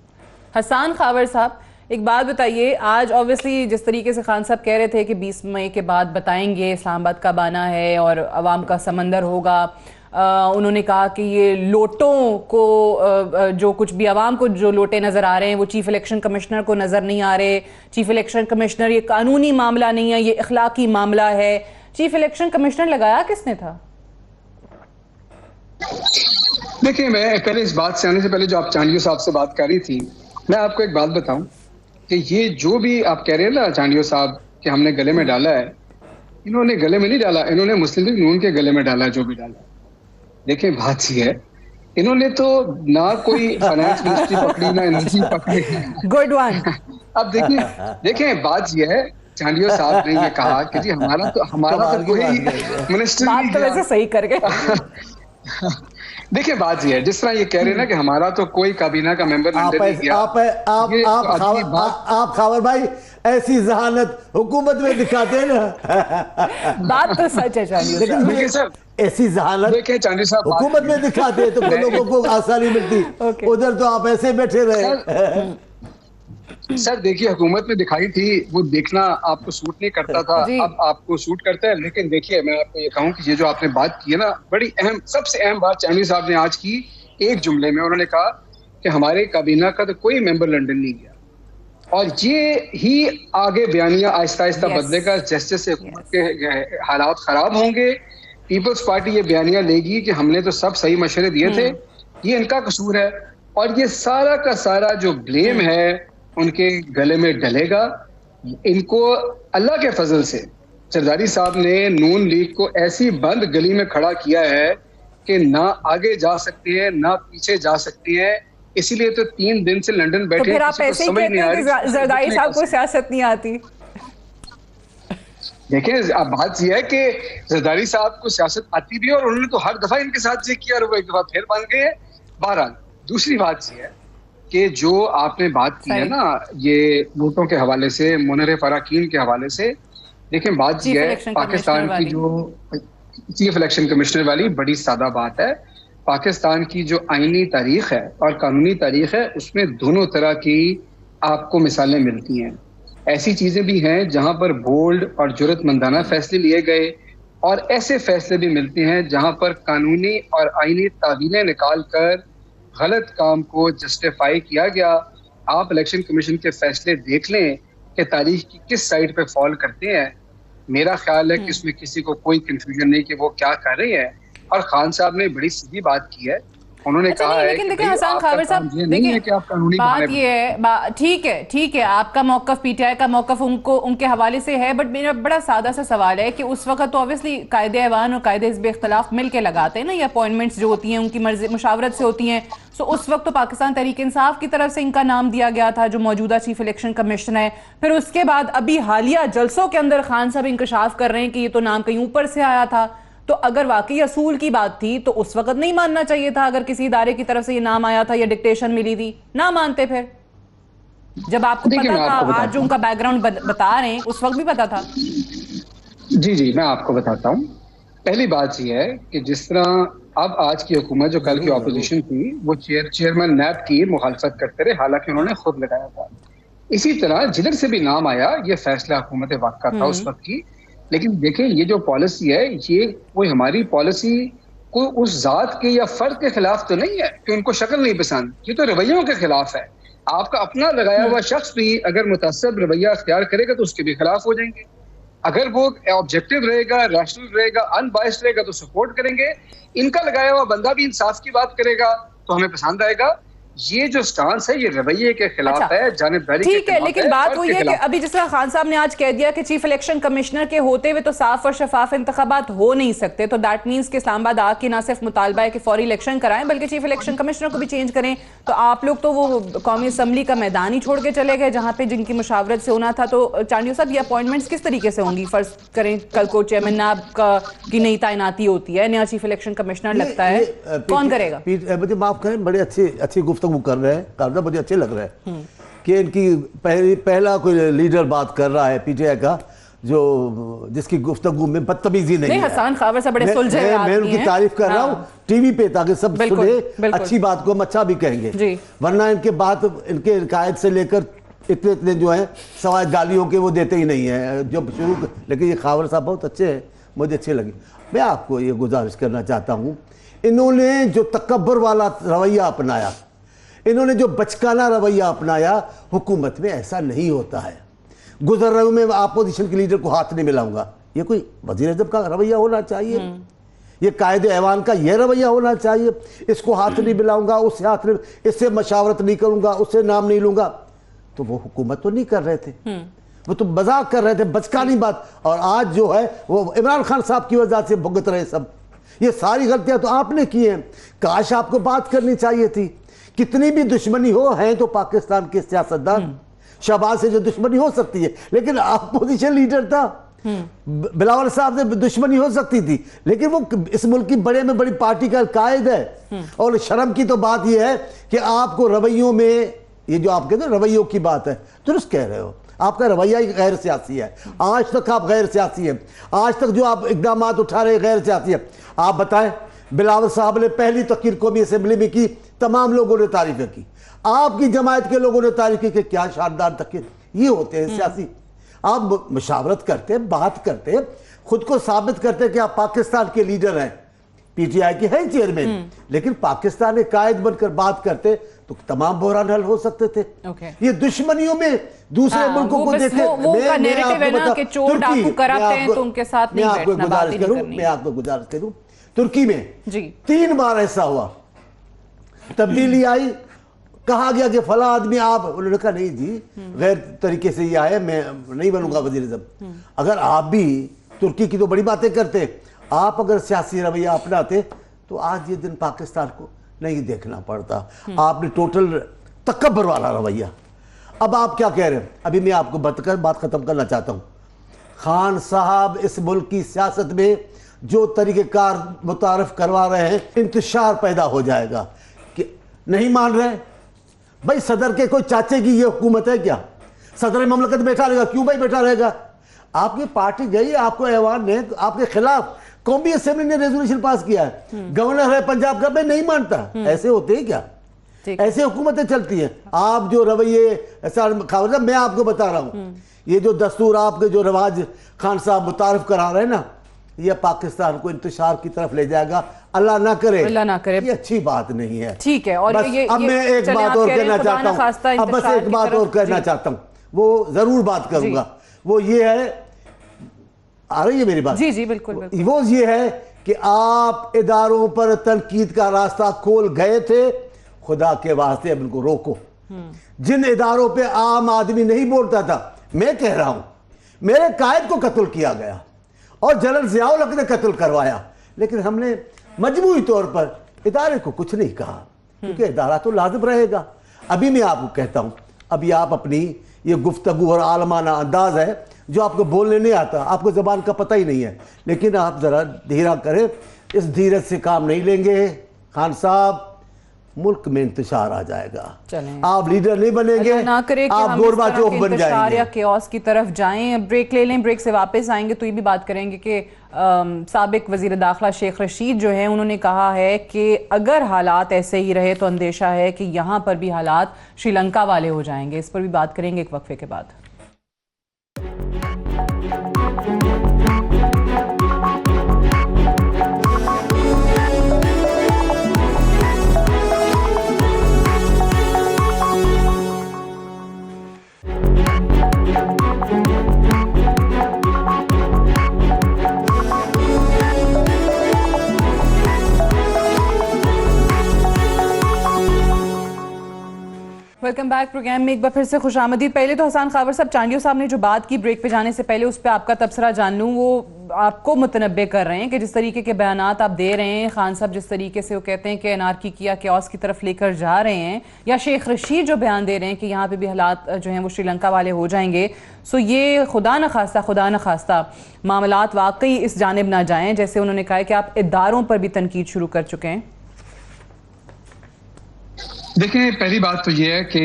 हसन खावर साहब, एक बात बताइए, आज ऑब्वियसली जिस तरीके से खान साहब कह रहे थे कि 20 मई के बाद बताएंगे, इस्लामाबाद का बाना है और अवाम का समंदर होगा। उन्होंने कहा कि ये लोटों को, जो कुछ भी अवाम को जो लोटे नज़र आ रहे हैं वो चीफ इलेक्शन कमिश्नर को नज़र नहीं आ रहे। चीफ इलेक्शन कमिश्नर, ये कानूनी मामला नहीं है, ये इखलाकी मामला है। चीफ इलेक्शन कमिश्नर लगाया किसने था? देखिए, मैं पहले इस बात से आने से पहले जो आप चांडियो साहब से बात कर रही थी, मैं आपको एक बात बताऊं कि ये जो भी आप कह रहे हैं ना चांडियो साहब कि हमने गले में डाला है, इन्होंने गले में नहीं डाला, इन्होंने मुस्लिम लीग नून के गले में डाला जो भी डाला। देखिए, बात ये है, इन्होंने तो ना कोई फाइनेंस मिनिस्ट्री पकड़ी ना एनर्जी पकड़ी। Good one. अब देखिए बात ये है, चांडियो साहब ने ये कहा कि जी हमारा तो कोई मिनिस्ट्री बात तो वैसे सही कर गए। देखिए, बात ये है, जिस तरह ये कह रहे हैं ना कि हमारा तो कोई काबीना का मेंबर लंदन नहीं गया। आप खावर भाई ऐसी जहानत हुकूमत में दिखाते हैं ना। बात तो सच है चांडियो साहब। देखिए सर, ऐसी जहानत देखिए चांडियो साहब हुकूमत में दिखाते हैं तो लोगों को आसानी मिलती। उधर तो आप ऐसे बैठे रहे। सर देखिए, हुकूमत में दिखाई थी, वो देखना आपको सूट नहीं करता था, अब आपको सूट करता है। लेकिन देखिए, मैं आपको ये कहूँ कि ये जो आपने बात की है ना, बड़ी अहम, सबसे अहम बात चांडियो साहब ने आज की एक जुमले में। उन्होंने कहा कि हमारे काबीना का तो कोई मेंबर लंदन नहीं गया, और ये ही आगे बयानिया आहिस्ता आहिस्ता बदलेगा जैसे जैसे हुकूमत के हालात खराब होंगे। पीपल्स पार्टी ये बयानिया लेगी कि हमने तो सब सही मशवरे दिए थे, ये इनका कसूर है, और ये सारा का सारा जो ब्लेम है उनके गले में डलेगा। इनको अल्लाह के फजल से जरदारी साहब ने नून लीग को ऐसी बंद गली में खड़ा किया है कि ना आगे जा सकती है ना पीछे जा सकती है। इसीलिए तो 3 दिन से लंदन बैठे। तो फिर आप ऐसे ही कहते हैं कि जरदारी साहब को सियासत नहीं आती। देखिए, अब बात यह है कि जरदारी साहब को सियासत आती भी है और उन्होंने तो हर दफा इनके साथ ये किया और वो एक दफा फिर बन गए। बहरहाल, दूसरी बात यह है कि जो आपने बात की है ना, ये वोटों के हवाले से, मुनर्रिफ अराकीन के हवाले से, देखिए बात यह है, पाकिस्तान की जो चीफ इलेक्शन कमिश्नर वाली बड़ी सादा बात है। पाकिस्तान की जो आईनी तारीख है और कानूनी तारीख है, उसमें दोनों तरह की आपको मिसालें मिलती हैं। ऐसी चीज़ें भी हैं जहां पर बोल्ड और जुर्रतमंदाना फैसले लिए गए, और ऐसे फैसले भी मिलते हैं जहां पर कानूनी और आईनी तावीलें निकाल कर गलत काम को जस्टिफाई किया गया। आप इलेक्शन कमीशन के फैसले देख लें कि तारीख की किस साइड पे फॉल करते हैं। मेरा ख्याल है कि इसमें किसी को कोई कंफ्यूजन नहीं कि वो क्या कर रहे हैं। और खान साहब ने बड़ी सीधी बात की है, उन्होंने कहा है लेकिन कि देखिए भाई हसन आपका खावर काम साहब, ये नहीं है कि आप कानूनी बात बहाने ये है, ठीक है आपका मौकफ, पीटीआई का मौकफ उनको उनके हवाले से है, बट मेरा बड़ा सादा सा सवाल है कि उस वक्त तो ऑब्वियसली कायदे ऐवान और कायदे हिज़्ब इख्तिलाफ मिल के लगाते हैं ना, ये अपॉइंटमेंट्स जो होती हैं उनकी मर्जी मुशावरत से होती हैं। सो उस वक्त तो पाकिस्तान तहरीक इंसाफ की तरफ से इनका नाम दिया गया था जो मौजूदा चीफ इलेक्शन कमिश्नर है। फिर उसके बाद अभी हालिया जलसों के अंदर खान साहब इंकशाफ कर रहे हैं कि ये तो नाम कहीं ऊपर से आया था। तो अगर वाकई असूल की बात थी तो उस वक्त नहीं मानना चाहिए था, अगर किसी इदारे की तरफ से ये नाम आया था या डिक्टेशन मिली थी, ना मानते फिर जब आपको पता था। आज जो उनका बैकग्राउंड बता रहे हैं उस वक्त भी पता था। जी मैं आपको बताता हूँ। पहली बात यह है कि जिस तरह अब आज की हुकूमत जो कल की ऑपोजिशन थी वो चेयरमैन नैब की मुखालफत करते रहे, हालांकि उन्होंने खुद लगाया था। इसी तरह जिधर से भी नाम आया ये फैसला हुकूमत वक्त का था उस वक्त की। लेकिन देखें ये जो पॉलिसी है ये कोई हमारी पॉलिसी कोई उस जात के या फर्द के खिलाफ तो नहीं है कि उनको शक्ल नहीं पसंद, ये तो रवैयों के खिलाफ है। आपका अपना लगाया हुआ शख्स भी अगर मुतअस्सिब रवैया अख्तियार करेगा तो उसके भी खिलाफ हो जाएंगे। अगर वो ऑब्जेक्टिव रहेगा, रैशनल रहेगा, अनबायस्ड रहेगा तो सपोर्ट करेंगे। इनका लगाया हुआ बंदा भी इंसाफ की बात करेगा तो हमें पसंद आएगा। ये जो स्टांस है ये रवैये के खिलाफ है, जानिबदारी के खिलाफ है। ठीक है, लेकिन बात वही है कि अभी जिस तरह खान साहब ने आज कह दिया कि चीफ इलेक्शन कमिश्नर के होते हुए तो साफ और शफाफ इंतखाबात हो नहीं सकते, तो दैट मीन्स कि इस्लामाबाद आके ना सिर्फ मुतालबा है कि फौरी इलेक्शन कराएं बल्कि चीफ इलेक्शन कमिश्नर को भी चेंज करें। तो आप लोग तो वो कौमी असम्बली का मैदान ही छोड़ के चले गए जहां पे जिनकी मुशावरत से होना था। तो चांडियो साहब ये अपॉइंटमेंट्स किस तरीके से होंगी? फर्ज करें कल को चेयरमैन नाब की नई तैनाती होती है, नया चीफ इलेक्शन कमिश्नर लगता है, कौन करेगा? मुझे माफ करें, बड़े अच्छी गुफ्तगू कर रहे हैं, मुझे अच्छे लग रहा है कि इनकी पहला कोई लीडर बात कर रहा है पीटीआई का जो जिसकी गुफ्तगू में बदतमीजी नहीं है। हसन खावर से बड़े सुलझे हुए आदमी हैं। मैं उनकी तारीफ कर रहा हूँ टीवी पे ताकि सब सुने, अच्छी बात को हम अच्छा भी कहेंगे, वरना इनके बात इनके कायद से लेकर इतने जो है सवाल गालियों के वो देते ही नहीं है जब शुरू। लेकिन ये खावर साहब बहुत अच्छे हैं, मुझे अच्छे लगे। मैं आपको ये गुजारिश करना चाहता हूँ, इन्होंने जो तकब्बर वाला रवैया अपनाया, इन्होंने जो बचकाना रवैया अपनाया, हुकूमत में ऐसा नहीं होता है। गुजर रहा हूं मैं अपोजिशन के लीडर को हाथ नहीं मिलाऊंगा, ये कोई वजीर आज़म का रवैया होना चाहिए? ये कायदे ऐवान का ये रवैया होना चाहिए? इसको हाथ नहीं मिलाऊंगा, उससे हाथ नहीं, इससे मशावरत नहीं करूंगा, उससे नाम नहीं लूंगा। तो वो हुकूमत तो नहीं कर रहे थे, वो तो मजाक कर रहे थे, बचकानी बात। और आज जो है वो इमरान खान साहब की वजह से भुगत रहे सब। ये सारी गलतियां तो आपने की हैं, काश आपको बात करनी चाहिए थी। कितनी भी दुश्मनी हो, है तो पाकिस्तान के सियासतदान, शहबाज से जो दुश्मनी हो सकती है, लेकिन अपोजिशन लीडर था, बिलावल साहब से दुश्मनी हो सकती थी, लेकिन वो इस मुल्क की बड़े में बड़ी पार्टी का कायद है। और शर्म की तो बात यह है कि आपको रवैयों में, ये जो आप कहते हैं रवैयों की बात है, दुरुस्त कह रहे हो, आपका रवैया ही गैर सियासी है। आज तक आप गैर सियासी हैं, आज तक जो आप इकदाम उठा रहे गैर सियासी है। आप बताएं, बिलावल साहब ने पहली तकरीर कौमी असेंबली में की, तमाम लोगों ने तारीफें की, आपकी जमायत के लोगों ने तारीफ की कि क्या शानदार तकरीर। ये होते हैं सियासी। आप मुशावरत करते हैं, बात करते हैं, खुद को साबित करते हैं कि आप पाकिस्तान के लीडर हैं, पीटीआई के हैं चेयरमैन, लेकिन पाकिस्तान के कायद बनकर बात करते तो तमाम बहरान हल हो सकते थे। ये दुश्मनियों में दूसरे मुल्कों को देखे, मैं आपको गुजारिश करूं, तुर्की में 3 बार ऐसा हुआ, तब्दीली आई, कहा गया कि फला आदमी आप, उन्होंने कहा नहीं जी गैर तरीके से ये आया, मैं नहीं बनूंगा वजीर आज़म। अगर आप भी तुर्की की तो बड़ी बातें करते, आप अगर सियासी रवैया अपनाते तो आज ये दिन पाकिस्तान को नहीं देखना पड़ता। आपने टोटल तकब्बर वाला रवैया। अब आप क्या कह रहे हैं, अभी मैं आपको बात खत्म करना चाहता हूं। खान साहब इस मुल्क की सियासत में जो तरीक़ेकार मुतारफ करवा रहे हैं, इंतशार पैदा हो जाएगा कि नहीं मान रहे भाई, सदर के कोई चाचे की ये हुकूमत है क्या? सदर ममलकत बैठा रहेगा? क्यों भाई बैठा रहेगा? आपकी पार्टी गई, आपको ऐवान ने आपके खिलाफ कौमी असेंबली ने रेजोल्यूशन पास किया है, गवर्नर है पंजाब का, मैं नहीं मानता। ऐसे होते हैं क्या? ऐसे हुकूमतें चलती हैं। आप जो रवैये खान, मैं आपको बता रहा हूँ, ये जो दस्तूर आपके जो रवाज खान साहब मुतारफ करा रहे हैं ना, ये पाकिस्तान को इंतशार की तरफ ले जाएगा। अल्लाह ना करे, ये अच्छी बात नहीं है। ठीक है। और अब मैं एक बात और कहना चाहता हूँ, अब बस एक बात और कहना चाहता हूँ, वो जरूर बात करूंगा। वो ये है, आ रही है मेरी बात? जी जी बिल्कुल बिल्कुल। वो ये है कि आप इदारों पर तनकीद का रास्ता खोल गए थे, खुदा के वास्ते अब इनको रोको। जिन इदारों पे आम आदमी नहीं बोलता था, मैं कह रहा हूं, मेरे कायद को कत्ल किया गया और जनरल जियाउल हक ने कत्ल करवाया, लेकिन हमने मजबूरी तौर पर इदारे को कुछ नहीं कहा, क्योंकि इदारा तो लाजिम रहेगा। अभी मैं आपको कहता हूं, अभी आप अपनी ये गुफ्तगू और आलमाना अंदाज है जो आपको बोलने नहीं आता, आपको जबान का पता ही नहीं है, लेकिन आप जरा धीरा करें, इस धीरज से काम नहीं लेंगे खान साहब, मुल्क में इंतशार आ जाएगा। आप लीडर नहीं बनेंगे, ना करे कि आप गोरबाचोफ बन जाएंगे या केओस की तरफ जाएं। ब्रेक ले लें, ब्रेक से वापस आएंगे तो ये भी बात करेंगे कि साबिक वजीर दाखिला शेख रशीद जो है, उन्होंने कहा है कि अगर हालात ऐसे ही रहे तो अंदेशा है कि यहाँ पर भी हालात श्रीलंका वाले हो जाएंगे। इस पर भी बात करेंगे एक वक्फे के बाद। Welcome back. प्रोग्राम में एक बार फिर से खुशामदीद। पहले तो हसन खावर साहब, चांडियो साहब ने जो बात की ब्रेक पे जाने से पहले, उस पर आपका तबसरा जान लूँ। वो आपको मुतनब्बे कर रहे हैं कि जिस तरीके के बयानात आप दे रहे हैं, खान साहब जिस तरीके से वो कहते हैं कि अनारकी किया केओस की तरफ लेकर जा रहे हैं, या शेख रशीद जो बयान दे रहे हैं कि यहाँ पे भी हालात जो हैं वो श्रीलंका वाले हो जाएंगे, सो ये खुदा न खास्ता मामलात वाकई इस जानिब ना जाएं, जैसे उन्होंने कहा कि आप इदारों पर भी तनकीद शुरू कर चुके हैं। देखिए, पहली बात तो ये है कि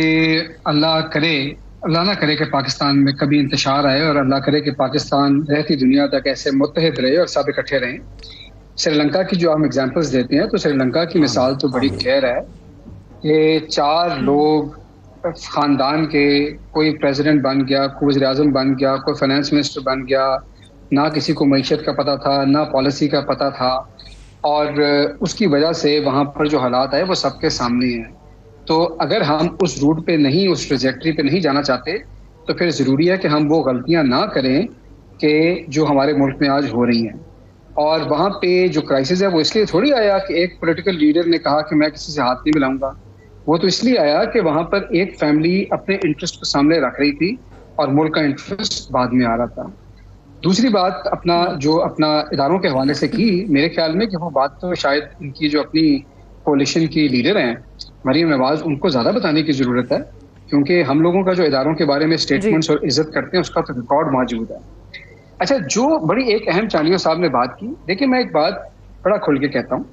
अल्लाह ना करे कि पाकिस्तान में कभी इंतशार आए, और अल्लाह करे कि पाकिस्तान रहती दुनिया तक ऐसे मुत्तहिद रहे और सब इकट्ठे रहें। श्रीलंका की जो हम एग्जांपल्स देते हैं, तो श्रीलंका की मिसाल तो बड़ी क्लियर है कि 4 लोग ख़ानदान के, कोई प्रेसिडेंट बन गया, कोई वज़ीर आज़म बन गया, कोई फाइनेंस मिनिस्टर बन गया, ना किसी को मईशत का पता था, ना पॉलिसी का पता था, और उसकी वजह से वहाँ पर जो हालात आए वो सबके सामने हैं। तो अगर हम उस रूट पे नहीं, उस ट्रैजेक्टरी पे नहीं जाना चाहते, तो फिर ज़रूरी है कि हम वो गलतियां ना करें कि जो हमारे मुल्क में आज हो रही हैं। और वहाँ पे जो क्राइसिस है वो इसलिए थोड़ी आया कि एक पॉलिटिकल लीडर ने कहा कि मैं किसी से हाथ नहीं मिलाऊंगा। वो तो इसलिए आया कि वहाँ पर एक फैमिली अपने इंटरेस्ट को सामने रख रही थी और मुल्क का इंटरेस्ट बाद में आ रहा था। दूसरी बात अपना इदारों के हवाले से की, मेरे ख्याल में कि वो बात तो शायद इनकी जो अपनी कोalition की लीडर हैं मरीम नवाज, उनको ज़्यादा बताने की ज़रूरत है, क्योंकि हम लोगों का जो इदारों के बारे में स्टेटमेंट्स और इज्जत करते हैं उसका तो रिकॉर्ड मौजूद है। अच्छा, जो बड़ी एक अहम चांडियो साहब ने बात की, देखिए मैं एक बात बड़ा खुल के कहता हूँ,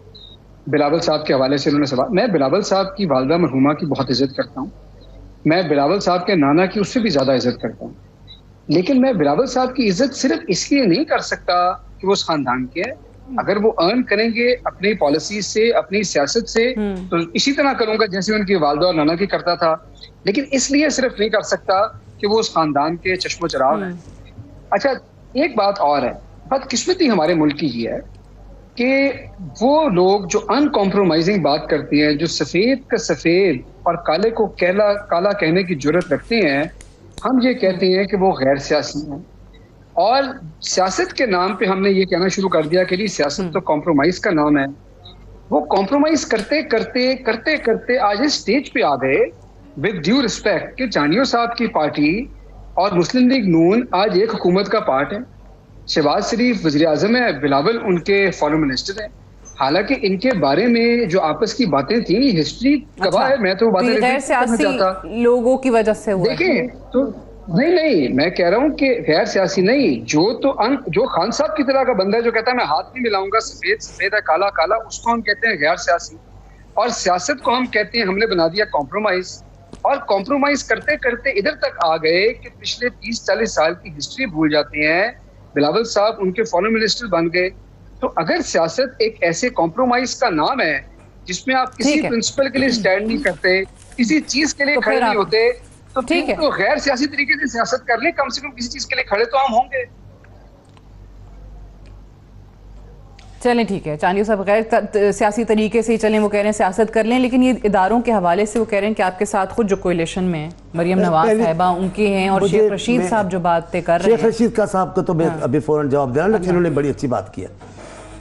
बिलावल साहब के हवाले से उन्होंने सवाल, मैं बिलावल साहब की वालदा मरहुमा की बहुत इज्जत करता हूँ, मैं बिलावल साहब के नाना की उससे भी ज़्यादा इज्जत करता हूँ, लेकिन मैं बिलावल साहब की इज्जत सिर्फ इसलिए नहीं कर सकता कि वो उस खानदान के हैं। अगर वो अर्न करेंगे अपनी पॉलिसी से, अपनी सियासत से, तो इसी तरह करूंगा जैसे उनकी वालदा और नाना की करता था, लेकिन इसलिए सिर्फ नहीं कर सकता कि वो उस खानदान के चश्मो चराग हैं। अच्छा, एक बात और है, बदकिस्मती हमारे मुल्क की ये है कि वो लोग जो अनकॉम्प्रोमाइजिंग बात करते हैं, जो सफ़ेद का सफ़ेद और काले को काला कहने की जुर्रत रखते हैं, हम ये कहते हैं कि वो गैर सियासी हैं। और सियासत के नाम पे हमने ये कहना शुरू कर दिया कि सियासत तो कॉम्प्रोमाइज का नाम है। वो कॉम्प्रोमाइज करते करते आज इस स्टेज पे आ गए, विद ड्यू रिस्पेक्ट, कि चांडियो साहब की पार्टी और मुस्लिम लीग नून आज एक हुकूमत का पार्ट है। शहबाज शरीफ वज़ीर आज़म है, बिलावल उनके फॉरेन मिनिस्टर हैं। हालांकि इनके बारे में जो आपस की बातें थी, हिस्ट्री गवाह है, मैं तो वो बातें गैर सियासी लोगों की वजह से हुआ। देखिए, तो नहीं, मैं कह रहा हूँ कि गैर सियासी नहीं, जो खान साहब की तरह का बंदा है जो कहता है मैं हाथ नहीं मिलाऊंगा, सफेद सफेद है, काला काला, उसको हम कहते हैं गैर सियासी। और सियासत को हम कहते हैं, हमने बना दिया कॉम्प्रोमाइज। और कॉम्प्रोमाइज करते करते इधर तक आ गए कि पिछले 30-40 साल की हिस्ट्री भूल जाते हैं। बिलावल साहब उनके फॉरेन मिनिस्टर बन गए, तो अगर सियासत एक ऐसे कॉम्प्रोमाइज का नाम है जिसमें आप किसी प्रिंसिपल के लिए स्टैंड नहीं करते, किसी चीज के लिए खड़े नहीं होते, तो ठीक है, तो गैर सियासी तरीके से सियासत कर ले, कम से कम किसी चीज के लिए खड़े तो हम होंगे। चलें ठीक है, चांदी साहब गैर सियासी तरीके से ही चलें, वो कह रहे हैं सियासत कर लें, लेकिन ये इदारों के हवाले से वो कह रहे हैं कि आपके साथ खुद जो कोalition में मरियम नवाज साहिबा उनके हैं और शेख रशीद साहब जो बातें कर रहे हैं। शेख रशीद का साहब को तो मैं अभी फौरन जवाब दे रहा हूं, लेकिन इन्होंने बड़ी अच्छी बात की है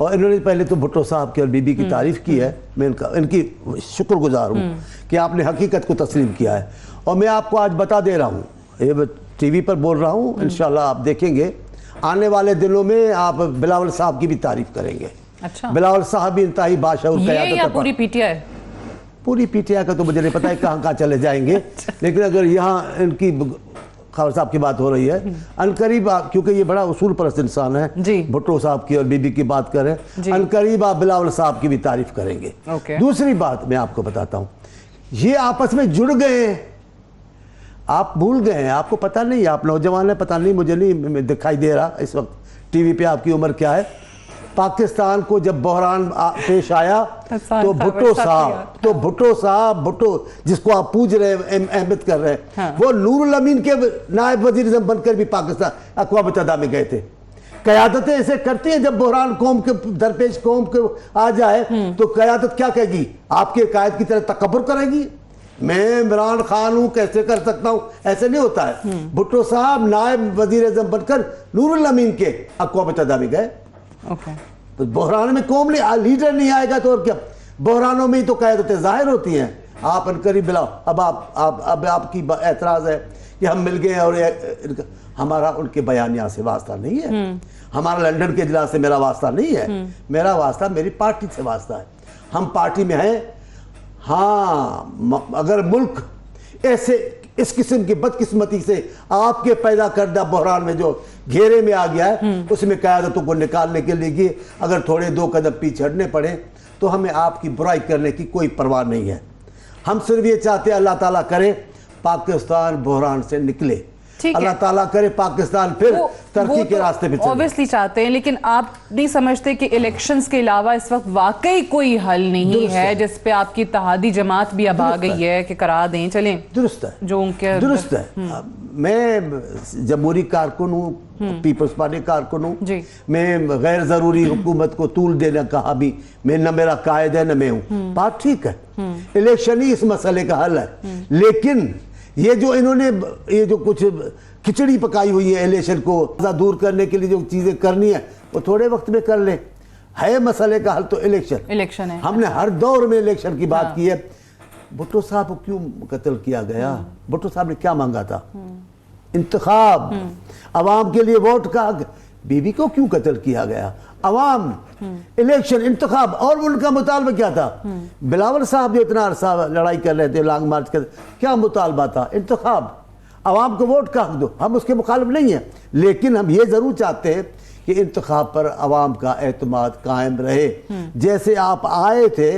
और इन्होंने पहले तो भुट्टो साहब की और बीबी की तारीफ की है। मैं इनकी शुक्रगुजार हूँ कि आपने हकीकत को तस्लीम किया है। और मैं आपको आज बता दे रहा हूँ, ये टीवी पर बोल रहा हूँ, इंशाल्लाह आप देखेंगे आने वाले दिनों में आप बिलावल साहब की भी तारीफ करेंगे। अच्छा, बिलावल साहब भी इंतहाई बादशाह पूरी पीटीआई, पूरी पीटीआई का तो मुझे नहीं पता है कहाँ चले जाएंगे। लेकिन अगर यहाँ इनकी खावर साहब की बात हो रही है अनकरीब, क्योंकि ये बड़ा उसूल परस्त इंसान है, भुट्टो साहब की और बीबी की बात करें, अनकरीब आप बिलावल साहब की भी तारीफ करेंगे। दूसरी बात मैं आपको बताता हूँ, ये आपस में जुड़ गए, आप भूल गए हैं, आपको पता नहीं, आप नौजवान है, पता नहीं, मुझे नहीं दिखाई दे रहा इस वक्त टीवी पे आपकी उम्र क्या है। पाकिस्तान को जब बहरान पेश आया तो भुट्टो साहब जिसको आप पूज रहे हैं, अहमद कर रहे हैं, वो नूरुल अमीन के नायब वजीर बनकर भी पाकिस्तान अक़वाम मुत्तहिदा में गए थे। क़यादतें ऐसे करती हैं, जब बहरान कौम के दरपेश कौम के आ जाए तो क़यादत क्या कहेगी, आपके कायद की तरह तकब्बुर करेगी, मैं इमरान खान हूं, कैसे कर सकता हूं, ऐसे नहीं होता है। भुट्टो साहब नायब वजीर आज़म बनकर नूरुल अमीन के अक़वाम मुत्तहिदा में गए। तो बहरान में कौम लीडर नहीं आएगा तो और क्या, बहरानों में ही तो क़यादतें जाहिर होती हैं। आप अनकरीब बिलाओ, अब आपकी एतराज़ है कि हम मिल गए और हमारा उनके बयानिया से वास्ता नहीं है, हमारा लंदन के इजलास से मेरा वास्ता नहीं है, मेरा वास्ता मेरी पार्टी से वास्ता है, हम पार्टी में हैं। हाँ, अगर मुल्क ऐसे इस किस्म की बदकिस्मती से आपके पैदा करदा बहरान में जो घेरे में आ गया है, उसमें क़यादतों को निकालने के लिए अगर थोड़े दो कदम पीछे हटने पड़े तो हमें आपकी बुराई करने की कोई परवाह नहीं है। हम सिर्फ ये चाहते हैं अल्लाह ताला करे पाकिस्तान बहरान से निकले, अल्लाह ताला करे पाकिस्तान फिर तरक्की के रास्ते पे चले। ऑब्वियसली चाहते हैं, लेकिन आप नहीं समझते कि इलेक्शंस के अलावा इस वक्त वाकई कोई हल नहीं है जिस पे आपकी इत्तेहादी जमात भी अब आ गई है कि करा दें, चलें। दुरुस्त है, जो उनके दुरुस्त है। मैं जमहूरी कारकुन हूँ, पीपल्स पार्टी कारकुन हूँ, मैं गैर जरूरी हुकूमत को तूल देने कहा भी मैं, न मेरा कायद है न मैं हूँ, बात ठीक है, इलेक्शन ही इस मसले का हल है। लेकिन ये जो इन्होंने ये जो कुछ खिचड़ी पकाई हुई है इलेक्शन को दूर करने के लिए जो चीजें करनी है वो थोड़े वक्त में कर ले, है मसले का हल तो इलेक्शन है। हमने हर दौर में इलेक्शन की बात की है। भुट्टो साहब को क्यों कत्ल किया गया, भुट्टो साहब ने क्या मांगा था, इंतखाब, अवाम के लिए वोट का हक। बीबी को क्यों कत्ल किया गया, अवाम, इलेक्शन, इंतखाब। और उनका मुतालबा क्या था, बिलावल साहब जो इतना अरसा लड़ाई कर रहे थे, लॉन्ग मार्च कर, क्या मुतालबा था, इंतखाब, अवाम को वोट का हक दो। हम उसके मुखालिफ नहीं है, लेकिन हम ये जरूर चाहते हैं कि इंतखाब पर अवाम का एतमाद कायम रहे, जैसे आप आए थे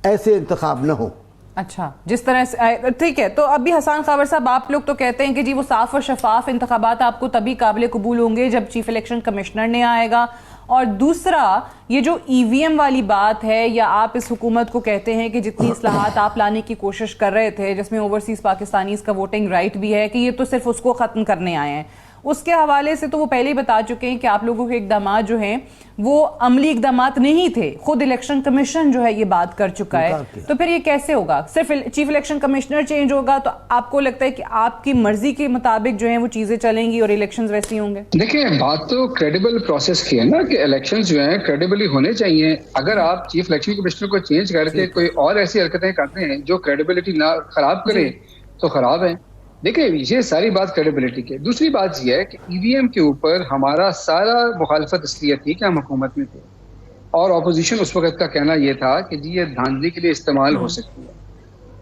ऐसे इंतखाब न हो। अच्छा, जिस तरह से, ठीक है। तो अभी हसन खावर साहब, आप लोग तो कहते हैं कि जी वो साफ और शफाफ इंतखाबात आपको तभी काबिल कबूल होंगे जब चीफ इलेक्शन कमिश्नर ने आएगा, और दूसरा ये जो ईवीएम वाली बात है, या आप इस हुकूमत को कहते हैं कि जितनी इस्लाहात आप लाने की कोशिश कर रहे थे जिसमें ओवरसीज पाकिस्तानीज का वोटिंग राइट भी है, कि ये तो सिर्फ उसको ख़त्म करने आए हैं, उसके हवाले से तो वो पहले ही बता चुके हैं कि आप लोगों के इकदाम जो हैं वो अमली इकदाम नहीं थे, खुद इलेक्शन कमीशन जो है ये बात कर चुका है। तो फिर ये कैसे होगा, सिर्फ चीफ इलेक्शन कमिश्नर चेंज होगा तो आपको लगता है कि आपकी मर्जी के मुताबिक जो है वो चीजें चलेंगी और इलेक्शंस वैसे ही होंगे? देखिए, बात तो क्रेडिबल प्रोसेस की है ना, कि इलेक्शंस जो है क्रेडिबली होने चाहिए। अगर आप चीफ इलेक्शन कमिश्नर को चेंज करके कोई और ऐसी हरकतें करते हैं जो क्रेडिबिलिटी ना खराब करे तो खराब है। देखिए, ये सारी बात क्रेडिबिलिटी की। दूसरी बात यह है कि ईवीएम के ऊपर हमारा सारा मुखालफत इसलिए थी कि हम हुकूमत में थे, और अपोजिशन उस वक्त का कहना यह था कि जी ये धांधली के लिए इस्तेमाल हो सकती है।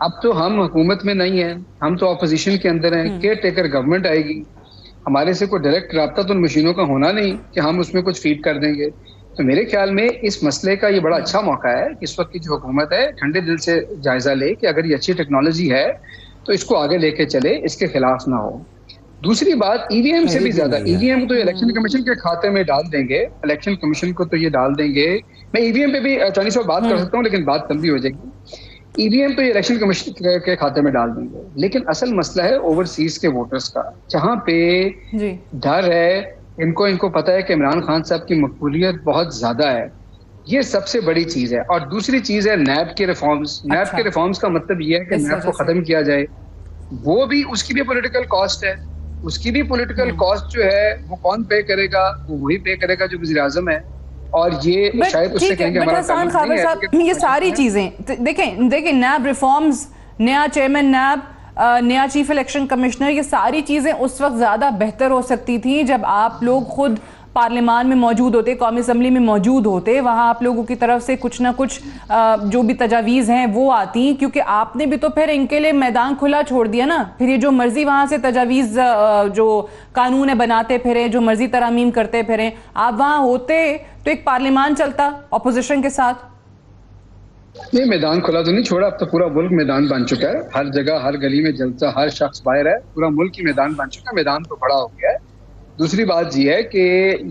अब तो हम हुकूमत में नहीं हैं, हम तो अपोजिशन के अंदर हैं, केयर टेकर गवर्नमेंट आएगी, हमारे से कोई डायरेक्ट रब्ता तो उन मशीनों का होना नहीं कि हम उसमें कुछ फीड कर देंगे। तो मेरे ख्याल में इस मसले का ये बड़ा अच्छा मौका है कि इस वक्त की जो हुकूमत है ठंडे दिल से जायजा ले कि अगर ये अच्छी टेक्नोलॉजी है तो इसको आगे लेके चले, इसके खिलाफ ना हो। दूसरी बात ईवीएम से भी ज्यादा, नहीं है। ईवीएम तो इलेक्शन कमीशन के खाते में डाल देंगे, इलेक्शन कमीशन को तो ये डाल देंगे। मैं ईवीएम पे भी चांदी साहब बात कर सकता हूँ, लेकिन बात लंबी हो जाएगी। ईवीएम तो ये इलेक्शन कमीशन के खाते में डाल देंगे, लेकिन असल मसला है ओवरसीज के वोटर्स का, जहाँ पे डर है, इनको पता है कि इमरान खान साहब की मकबूलियत बहुत ज्यादा है। ये सबसे बड़ी चीज है। और दूसरी चीज है नैब के रिफॉर्म्स। नैब के रिफॉर्म्स का मतलब ये है कि नैब को खत्म किया जाए। वो भी, उसकी भी पॉलिटिकल कॉस्ट है, उसकी भी पॉलिटिकल कॉस्ट जो है वो कौन पे करेगा? वो वही पे करेगा जो वज़ीर आज़म है। और ये शायद उससे कहेंगे हमारा हसन खाबर साहब, ये सारी चीजें देखें नैब रिफॉर्म्स, नया चेयरमैन नैब, नया चीफ इलेक्शन कमिश्नर, ये सारी चीजें उस वक्त ज्यादा बेहतर हो सकती थी जब आप लोग खुद पार्लियामान में मौजूद होते, कौमी असम्बली में मौजूद होते, वहाँ आप लोगों की तरफ से कुछ ना कुछ जो भी तजावीज़ हैं वो आती, क्योंकि आपने भी तो फिर इनके लिए मैदान खुला छोड़ दिया ना। फिर ये जो मर्जी वहाँ से तजावीज़ जो कानून है बनाते फिरें, जो मर्जी तरामीम करते फिरें, आप वहाँ होते तो एक पार्लियामान चलता अपोजिशन के साथ। नहीं, मैदान खुला तो नहीं छोड़ा, अब तो पूरा मुल्क मैदान बन चुका है। हर जगह, हर गली में जलसा, हर शख्स बाहर है, पूरा मुल्क ही मैदान बन चुका है। मैदान तो बड़ा हो गया है। दूसरी बात ये है कि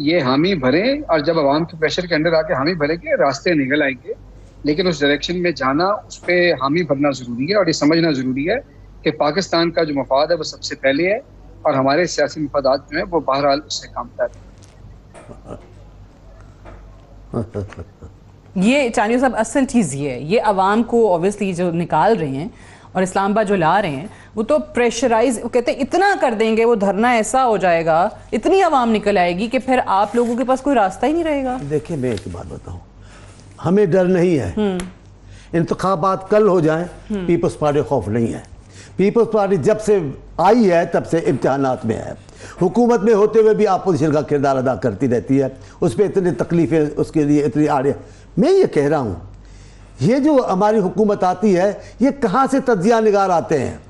ये हामी भरें, और जब आवाम के प्रेशर के अंदर आके हामी भरेंगे, रास्ते निकल आएंगे। लेकिन उस डायरेक्शन में जाना, उस पर हामी भरना ज़रूरी है। और ये समझना ज़रूरी है कि पाकिस्तान का जो मफाद है वो सबसे पहले है, और हमारे सियासी मफादात जो है वो बहरहाल उससे काम कर रहे हैं। ये चांदी साहब असल चीज़ ये है, ये अवाम को ऑब्वियसली जो निकाल रहे हैं और इस्लामाबाद जो ला रहे हैं वो तो प्रेशराइज, वो कहते हैं इतना कर देंगे, वो धरना ऐसा हो जाएगा, इतनी आवाम निकल आएगी कि फिर आप लोगों के पास कोई रास्ता ही नहीं रहेगा। देखिए, मैं एक बात बताऊं, हमें डर नहीं है। इंतखाबात कल हो जाएं, पीपल्स पार्टी खौफ नहीं है। पीपल्स पार्टी जब से आई है तब से इम्तिहानात में है। हुकूमत में होते हुए भी अपोजिशन का किरदार अदा करती रहती है। उस पर इतनी तकलीफें, उसके लिए इतनी आड़े। मैं ये कह रहा हूँ, ये जो हमारी हुकूमत आती है, ये कहाँ से तज्जिया निगार आते हैं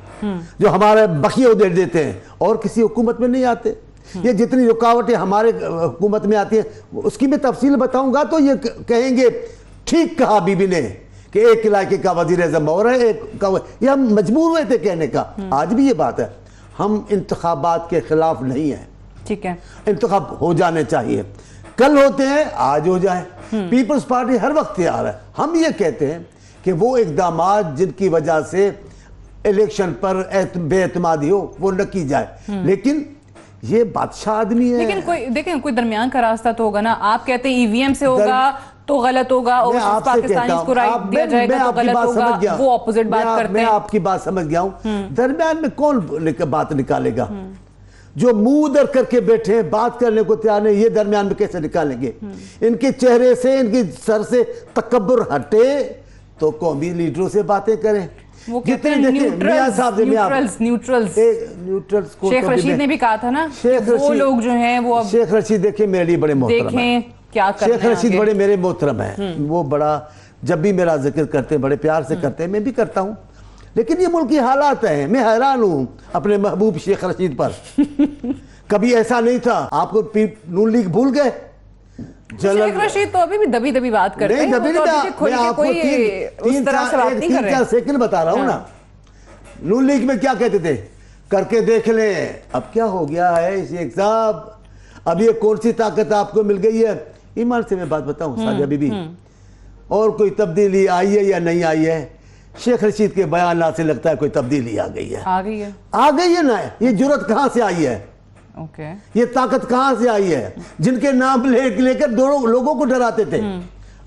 जो हमारे बखिए दे देते हैं, और किसी हुकूमत में नहीं आते। ये जितनी रुकावटें हमारे हुकूमत में आती हैं, उसकी मैं तफसील बताऊंगा तो ये कहेंगे ठीक कहा बीबी ने कि एक इलाके का वजीर आज़म और है, एक का, ये हम मजबूर हुए थे कहने का। आज भी ये बात है, हम इंतखाबात के खिलाफ नहीं हैं। ठीक है, इंतखाब हो जाने चाहिए, कल होते हैं, आज हो जाए। पीपल्स पार्टी हर वक्त तैयार है। हम ये कहते हैं कि वो इकदाम जिनकी वजह से इलेक्शन पर बेएतमादी हो वो न की जाए, लेकिन ये बादशाह आदमी है। लेकिन कोई देखें, कोई दरमियान का रास्ता तो होगा ना। आप कहते हैं ईवीएम से होगा तो गलत होगा, और पाकिस्तानी को राइट दिया जाएगा तो गलत होगा, वो ऑपोजिट बात करते हैं। मैं आपकी बात समझ गया हूँ। दरमियान में कौन बात निकालेगा? जो मुंह उधर करके बैठे, बात करने को तैयार नहीं, ये दरमियान में कैसे निकालेंगे? इनके चेहरे से, इनके सर से तकब्बुर हटे तो कौमी लीडरों से बातें करें। वो जितने न्यूट्रल्स को शेख रशीद ने भी कहा था ना, वो लोग जो हैं वो, शेख रशीद देखें मेरे लिए बड़े मोहतरम हैं। क्या शेख रशीद बड़े मेरे मोहतरम हैं। वो बड़ा, जब भी मेरा जिक्र करते हैं बड़े प्यार से करते हैं, मैं भी करता हूँ। लेकिन ये मुल्क की हालात है, मैं हैरान हूँ अपने महबूब शेख रशीद पर। कभी ऐसा नहीं था। आपको नून लीग भूल गए? शेख रशीद तो अभी भी दबी दबी बात करते हैं। तीन चार सेकंड बता रहा हूँ ना। नून लीग में क्या कहते थे? करके देख लें। अब क्या हो गया है शेख साहब? अब ये कौन सी ताकत आपको मिल गई है? ईमान से मैं बात बताऊं सादिया बीबी, और कोई तब्दीली आई है या नहीं आई है? शेख रशीद के बयान से लगता है कोई तब्दीली आ गई है। आ गई है, आ गई है ना। ये जुर्रत कहां से आई है? ओके, ये ताकत कहां से आई है? जिनके नाम लेकर दो लोगों को डराते थे,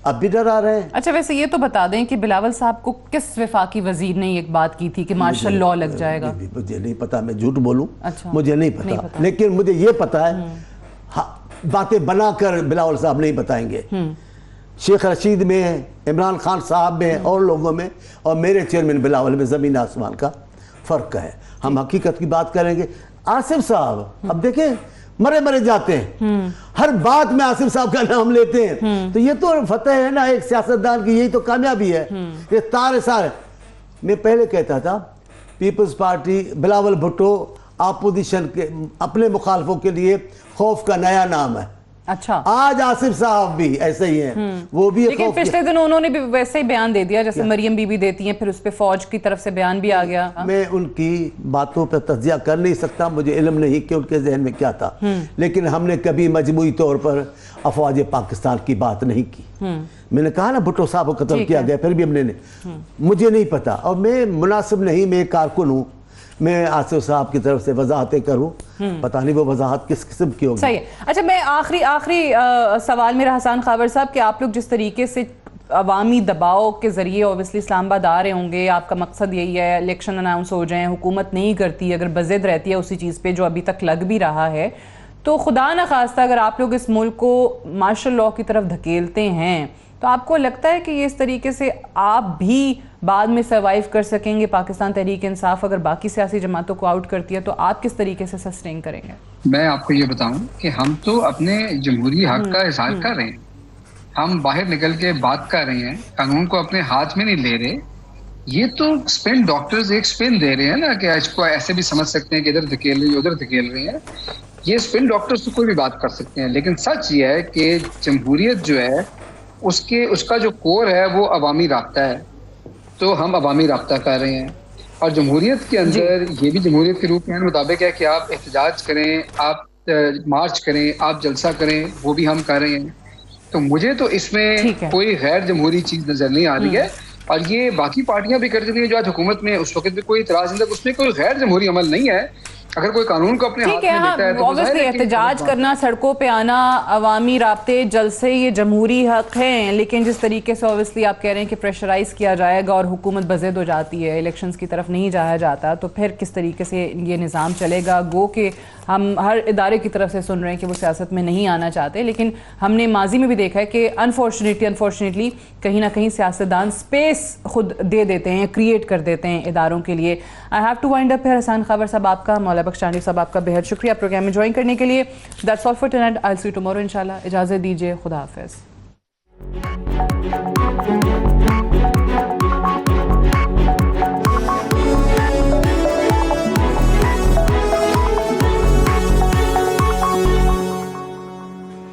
अब भी डरा रहे हैं। अच्छा, वैसे ये तो बता दें कि बिलावल साहब को किस वफाकी वजीर ने एक बात की थी कि मार्शल लॉ लग जाएगा? मुझे नहीं पता, मैं झूठ बोलूं? अच्छा, मुझे नहीं पता। लेकिन मुझे ये पता है, बातें बनाकर बिलावल साहब नहीं बताएंगे। शेख रशीद में, इमरान खान साहब में, और लोगों में, और मेरे चेयरमैन बिलावल में ज़मीन आसमान का फ़र्क है। हम हकीकत की बात करेंगे। आसिफ साहब अब देखें, मरे मरे जाते हैं, हर बात में आसिफ साहब का नाम लेते हैं। तो ये तो फतेह है ना एक सियासतदान की, यही तो कामयाबी है। ये तारे सारे, मैं पहले कहता था पीपल्स पार्टी, बिलावल भुट्टो अपोजिशन के अपने मुखालफों के लिए खौफ का नया नाम है। अच्छा, आज आसिफ साहब भी ऐसे ही हैं, वो भी लेकिन पिछले दिन उन्होंने भी वैसे ही बयान दे दिया जैसे मरियम बीबी देती हैं, फिर उस पे फौज की तरफ से बयान भी आ गया। मैं उनकी बातों पर तज्जिया कर नहीं सकता, मुझे इल्म नहीं कि उनके जहन में क्या था, लेकिन हमने कभी मजमूई तौर पर अफवाज पाकिस्तान की बात नहीं की। मैंने कहा ना भुट्टो साहब को कत्ल किया गया, फिर भी हमने मुझे नहीं पता, और मैं मुनासिब नहीं, मैं कारकुन हूँ, मैं आसिफ साहब की तरफ से वजाहतें करूं, पता नहीं वो वजाहत किस किस्म की होगी। सही है। अच्छा, मैं आखिरी सवाल मेरा हसन खावर साहब कि आप लोग जिस तरीके से अवामी दबाव के जरिए ऑब्वियसली इस्लामाबाद आ रहे होंगे, आपका मकसद यही है इलेक्शन अनाउंस हो जाए, हुकूमत नहीं करती, अगर बज़िद रहती है उसी चीज़ पे जो अभी तक लग भी रहा है, तो खुदा न खास्ता अगर आप लोग इस मुल्क को मार्शल लॉ की तरफ धकेलते हैं, तो आपको लगता है कि ये इस तरीके से आप भी बाद में सर्वाइव कर सकेंगे? पाकिस्तान तहरीक इंसाफ अगर बाकी सियासी जमातों को आउट करती है तो आप किस तरीके से सस्टेन करेंगे? मैं आपको ये बताऊं कि हम तो अपने जमहूरी हक का इजहार कर रहे हैं, हम बाहर निकल के बात कर रहे हैं, कानून को अपने हाथ में नहीं ले रहे। ये तो स्पिन डॉक्टर्स एक स्पिन दे रहे हैं ना कि इसको ऐसे भी समझ सकते हैं कि इधर धकेल रही है उधर धकेल रही है, ये स्पिन डॉक्टर्स तो कोई भी बात कर सकते हैं, लेकिन सच ये है कि जमहूरियत जो है उसका जो कोर है वो अवामी राब्ता है, तो हम अवामी राब्ता कर रहे हैं। और जमहूरियत के अंदर ये भी जमहूरियत के रूप में मुताबिक है कि आप एहतजाज करें, आप मार्च करें, आप जलसा करें, वो भी हम कर रहे हैं। तो मुझे तो इसमें कोई गैर जमहूरी चीज नजर नहीं आ रही है, और ये बाकी पार्टियां भी करती थी जो आज हुकूमत में, उस वक्त भी कोई इतराज नहीं था, उसमें कोई गैर जमहूरी अमल नहीं है। अगर कोई कानून को अपने हाथ में लेता है तो ऑब्वियसली एहतजाज करना, सड़कों पे आना, अवामी राब्ते, जलसे, ये जमहूरी हक हैं, लेकिन जिस तरीके से ऑब्वियसली आप कह रहे हैं कि प्रेशराइज किया जाएगा और हुकूमत बज़िद हो जाती है, इलेक्शंस की तरफ नहीं जाया जाता, तो फिर किस तरीके से ये निज़ाम चलेगा? गो कि हम हर इदारे की तरफ से सुन रहे हैं कि वो सियासत में नहीं आना चाहते, लेकिन हमने माजी में भी देखा है कि अनफॉर्चुनेटली कहीं ना कहीं सियासतदान स्पेस खुद दे देते हैं, क्रिएट कर देते हैं इदारों के लिए। I have to wind up है। हसन खावर साहब आपका, मौला बख्श चांदी साहब आपका बेहद शुक्रिया प्रोग्राम में ज्वाइन करने के लिए। That's all for tonight, I will see you tomorrow इंशाल्लाह। इजाज़त दीजिए, खुदा हाफिज़।